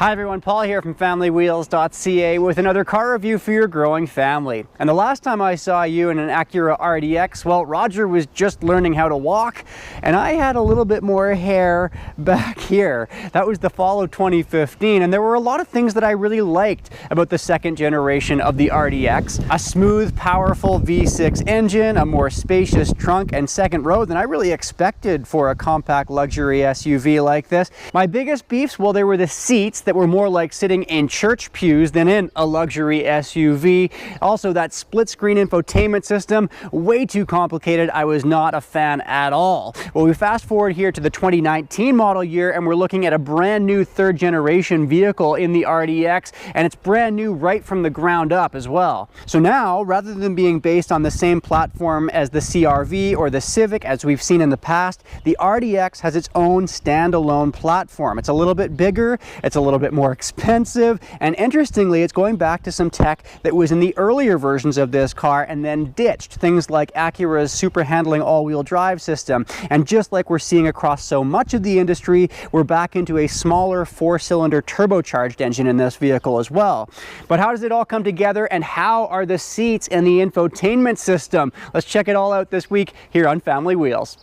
Hi everyone, Paul here from FamilyWheels.ca with another car review for your growing family. And the last time I saw you in an Acura RDX, well, Roger was just learning how to walk, and I had a little bit more hair back here. That was the fall of 2015, and there were a lot of things that I really liked about the second generation of the RDX. A smooth, powerful V6 engine, a more spacious trunk and second row than I really expected for a compact luxury SUV like this. My biggest beefs, well, there were the seats that were more like sitting in church pews than in a luxury SUV. Also, that split screen infotainment system, way too complicated. I was not a fan at all. Well, we fast forward here to the 2019 model year and we're looking at a brand new third generation vehicle in the RDX, and it's brand new right from the ground up as well. So now, rather than being based on the same platform as the CR-V or the Civic as we've seen in the past, the RDX has its own standalone platform. It's a little bit bigger, it's a little bit more expensive, and interestingly, it's going back to some tech that was in the earlier versions of this car and then ditched. Things like Acura's super handling all-wheel drive system. And just like we're seeing across so much of the industry, we're back into a smaller four-cylinder turbocharged engine in this vehicle as well. But how does it all come together, and how are the seats and the infotainment system? Let's check it all out this week here on Family Wheels.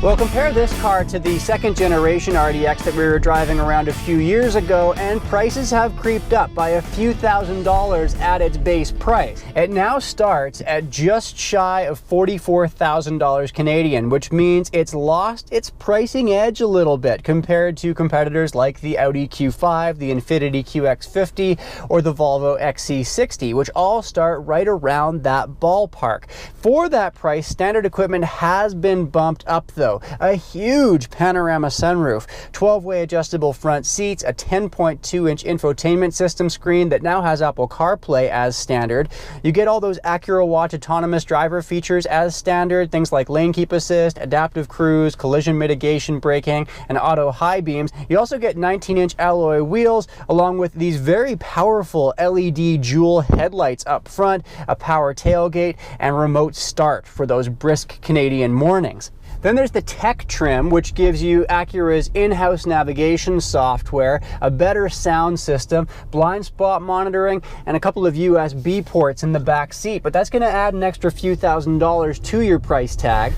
Well, compare this car to the second generation RDX that we were driving around a few years ago, and prices have creeped up by a few $1,000s at its base price. It now starts at just shy of $44,000 Canadian, which means it's lost its pricing edge a little bit compared to competitors like the Audi Q5, the Infiniti QX50, or the Volvo XC60, which all start right around that ballpark. For that price, standard equipment has been bumped up though. A huge panorama sunroof, 12-way adjustable front seats, a 10.2-inch infotainment system screen that now has Apple CarPlay as standard. You get all those Acura Watch autonomous driver features as standard, things like lane keep assist, adaptive cruise, collision mitigation braking, and auto high beams. You also get 19-inch alloy wheels along with these very powerful LED dual headlights up front, a power tailgate, and remote start for those brisk Canadian mornings. Then there's the tech trim, which gives you Acura's in-house navigation software, a better sound system, blind spot monitoring, and a couple of USB ports in the back seat. But that's going to add an extra few $1,000s to your price tag.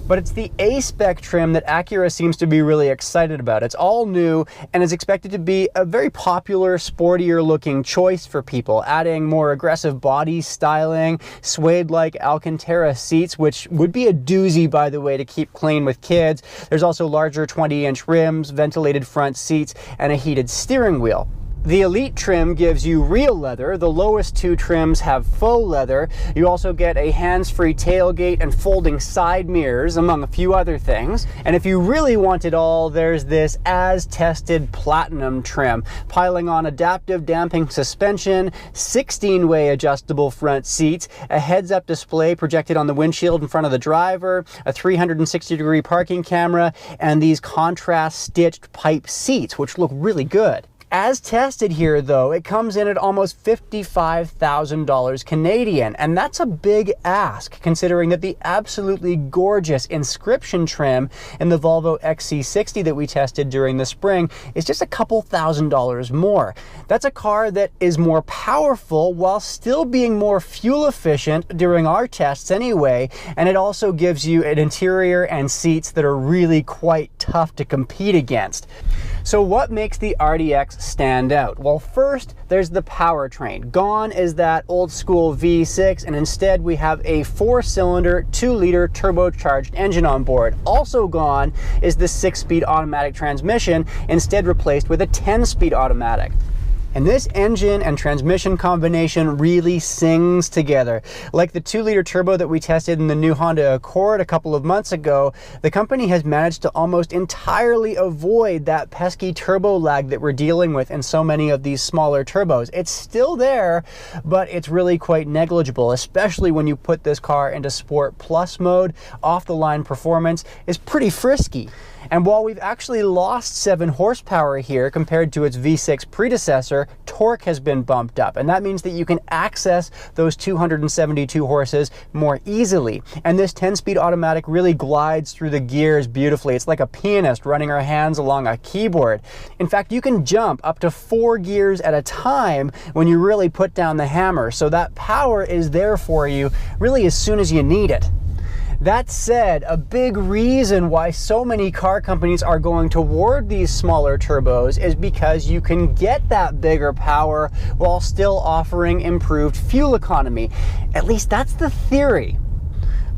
But it's the a-spec trim that Acura seems to be really excited about. It's all new and is expected to be a very popular, sportier looking choice for people, adding more aggressive body styling, suede-like Alcantara seats, which would be a doozy, by the way, to keep clean with kids. There's also larger 20-inch rims, ventilated front seats, and a heated steering wheel. The Elite trim gives you real leather. The lowest two trims have faux leather. You also get a hands-free tailgate and folding side mirrors, among a few other things. And if you really want it all, there's this as-tested Platinum trim, piling on adaptive damping suspension, 16-way adjustable front seats, a heads-up display projected on the windshield in front of the driver, a 360-degree parking camera, and these contrast-stitched pipe seats, which look really good. As tested here though, it comes in at almost $55,000 Canadian, and that's a big ask considering that the absolutely gorgeous Inscription trim in the Volvo XC60 that we tested during the spring is just a couple $1,000s more. That's a car that is more powerful while still being more fuel efficient during our tests anyway, and it also gives you an interior and seats that are really quite tough to compete against. So what makes the RDX stand out? Well, first, there's the powertrain. Gone is that old school V6, and instead we have a 4-cylinder, 2-liter turbocharged engine on board. Also gone is the 6-speed automatic transmission, instead replaced with a 10-speed automatic. And this engine and transmission combination really sings together. Like the 2-liter turbo that we tested in the new Honda Accord a couple of months ago, the company has managed to almost entirely avoid that pesky turbo lag that we're dealing with in so many of these smaller turbos. It's still there, but it's really quite negligible, especially when you put this car into Sport Plus mode. Off-the-line performance is pretty frisky. And while we've actually lost 7 horsepower here compared to its V6 predecessor, torque has been bumped up. And that means that you can access those 272 horses more easily. And this 10-speed automatic really glides through the gears beautifully. It's like a pianist running her hands along a keyboard. In fact, you can jump up to 4 gears at a time when you really put down the hammer. So that power is there for you really as soon as you need it. That said, a big reason why so many car companies are going toward these smaller turbos is because you can get that bigger power while still offering improved fuel economy. At least that's the theory.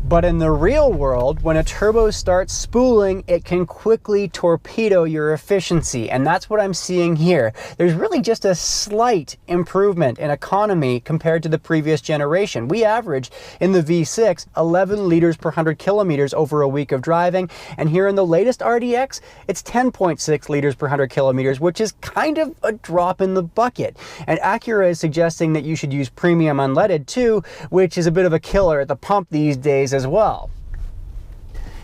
But in the real world, when a turbo starts spooling, it can quickly torpedo your efficiency. And that's what I'm seeing here. There's really just a slight improvement in economy compared to the previous generation. We averaged in the V6 11 liters per 100 kilometers over a week of driving. And here in the latest RDX, it's 10.6 liters per 100 kilometers, which is kind of a drop in the bucket. And Acura is suggesting that you should use premium unleaded too, which is a bit of a killer at the pump these days as well.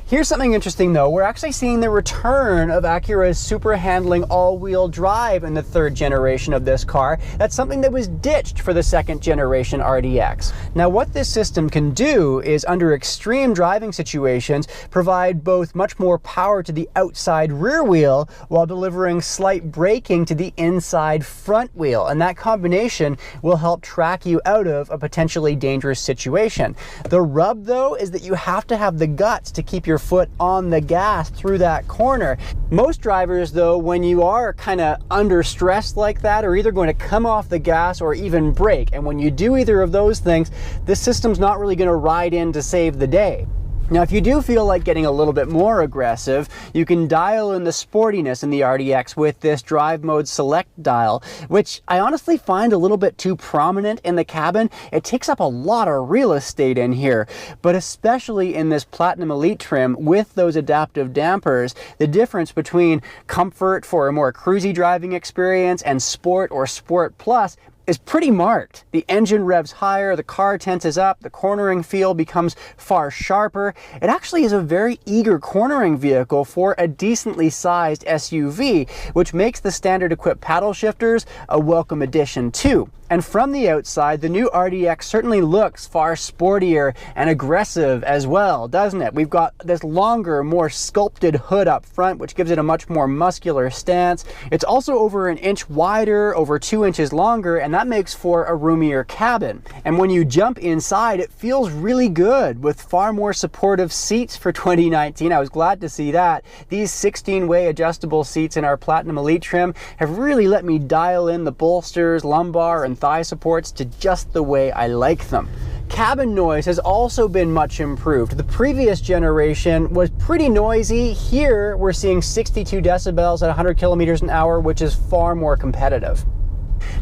Here's something interesting though. We're actually seeing the return of Acura's super handling all-wheel drive in the 3rd generation of this car. That's something that was ditched for the 2nd generation RDX. Now what this system can do is, under extreme driving situations, provide both much more power to the outside rear wheel while delivering slight braking to the inside front wheel. And that combination will help track you out of a potentially dangerous situation. The rub though is that you have to have the guts to keep your foot on the gas through that corner. Most drivers though, when you are kind of under stress like that, are either going to come off the gas or even brake. And when you do either of those things, this system's not really going to ride in to save the day. Now, if you do feel like getting a little bit more aggressive, you can dial in the sportiness in the RDX with this drive mode select dial, which I honestly find a little bit too prominent in the cabin. It takes up a lot of real estate in here, but especially in this Platinum Elite trim with those adaptive dampers, the difference between comfort for a more cruisy driving experience and sport or sport plus is pretty marked. The engine revs higher, the car tenses up, the cornering feel becomes far sharper. It actually is a very eager cornering vehicle for a decently sized SUV, which makes the standard equipped paddle shifters a welcome addition too. And from the outside, the new RDX certainly looks far sportier and aggressive as well, doesn't it? We've got this longer, more sculpted hood up front, which gives it a much more muscular stance. It's also over an inch wider, over 2 inches longer, and that makes for a roomier cabin. And when you jump inside, it feels really good with far more supportive seats for 2019. I was glad to see that. These 16-way adjustable seats in our Platinum Elite trim have really let me dial in the bolsters, lumbar, and thigh supports to just the way I like them. Cabin noise has also been much improved. The previous generation was pretty noisy. Here we're seeing 62 decibels at 100 kilometers an hour, which is far more competitive.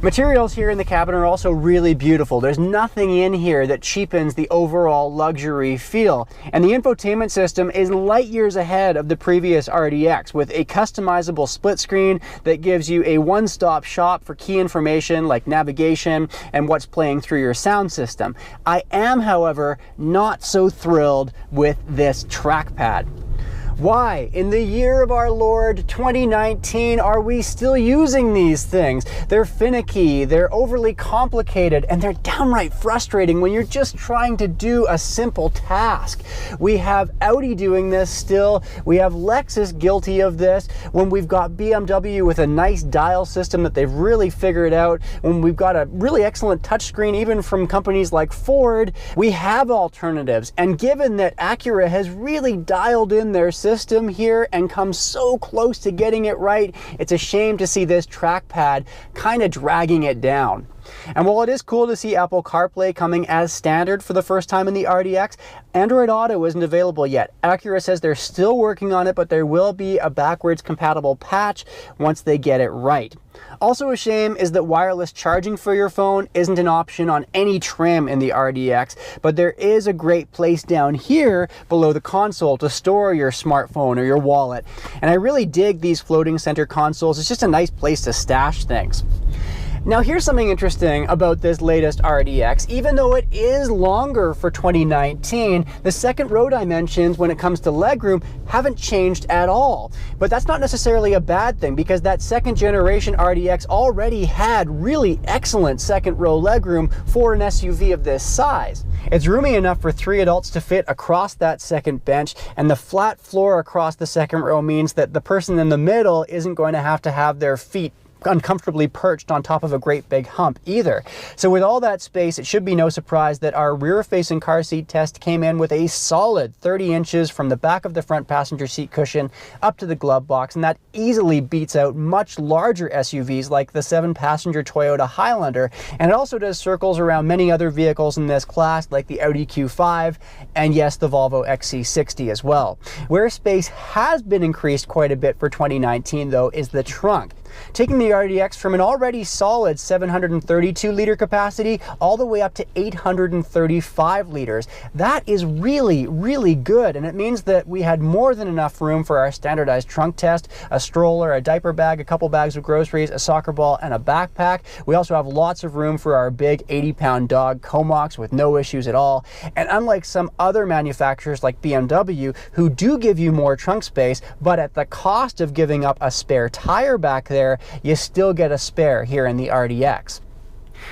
Materials here in the cabin are also really beautiful. There's nothing in here that cheapens the overall luxury feel. And the infotainment system is light years ahead of the previous RDX, with a customizable split screen that gives you a one-stop shop for key information like navigation and what's playing through your sound system. I am, however, not so thrilled with this trackpad. Why, in the year of our Lord 2019, are we still using these things? They're finicky, they're overly complicated, and they're downright frustrating when you're just trying to do a simple task. We have Audi doing this still, we have Lexus guilty of this, when we've got BMW with a nice dial system that they've really figured out, when we've got a really excellent touchscreen even from companies like Ford. We have alternatives, and given that Acura has really dialed in their system here and come so close to getting it right, it's a shame to see this trackpad kind of dragging it down. And while it is cool to see Apple CarPlay coming as standard for the first time in the RDX, Android Auto isn't available yet. Acura says they're still working on it, but there will be a backwards compatible patch once they get it right. Also a shame is that wireless charging for your phone isn't an option on any trim in the RDX, but there is a great place down here below the console to store your smartphone or your wallet. And I really dig these floating center consoles. It's just a nice place to stash things. Now here's something interesting about this latest RDX. Even though it is longer for 2019, the second row dimensions when it comes to legroom haven't changed at all. But that's not necessarily a bad thing, because that second generation RDX already had really excellent second row legroom for an SUV of this size. It's roomy enough for 3 adults to fit across that second bench, and the flat floor across the second row means that the person in the middle isn't going to have their feet uncomfortably perched on top of a great big hump either. So with all that space, it should be no surprise that our rear-facing car seat test came in with a solid 30 inches from the back of the front passenger seat cushion up to the glove box, and that easily beats out much larger SUVs like the 7-passenger Toyota Highlander, and it also does circles around many other vehicles in this class like the Audi Q5 and yes, the Volvo XC60 as well. Where space has been increased quite a bit for 2019 though is the trunk, taking the RDX from an already solid 732 liter capacity all the way up to 835 liters. That is really, really good, and it means that we had more than enough room for our standardized trunk test, a stroller, a diaper bag, a couple bags of groceries, a soccer ball, and a backpack. We also have lots of room for our big 80-pound dog Comox with no issues at all. And unlike some other manufacturers like BMW, who do give you more trunk space, but at the cost of giving up a spare tire back there, you still get a spare here in the RDX.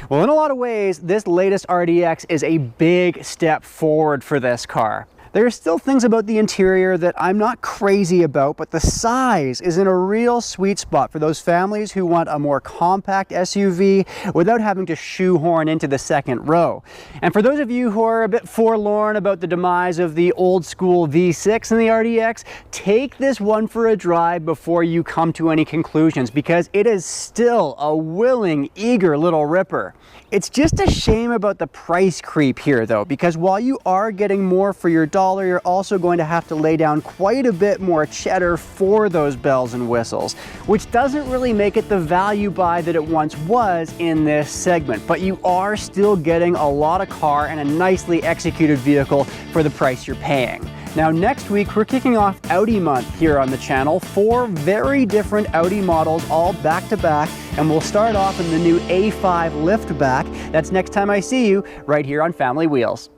Well, in a lot of ways, this latest RDX is a big step forward for this car. There are still things about the interior that I'm not crazy about, but the size is in a real sweet spot for those families who want a more compact SUV without having to shoehorn into the second row. And for those of you who are a bit forlorn about the demise of the old school V6 in the RDX, take this one for a drive before you come to any conclusions, because it is still a willing, eager little ripper. It's just a shame about the price creep here though, because while you are getting more for your dollar, you're also going to have to lay down quite a bit more cheddar for those bells and whistles, which doesn't really make it the value buy that it once was in this segment. But you are still getting a lot of car and a nicely executed vehicle for the price you're paying. Now next week, we're kicking off Audi month here on the channel. 4 very different Audi models all back to back, and we'll start off in the new A5 liftback. That's next time I see you right here on Family Wheels.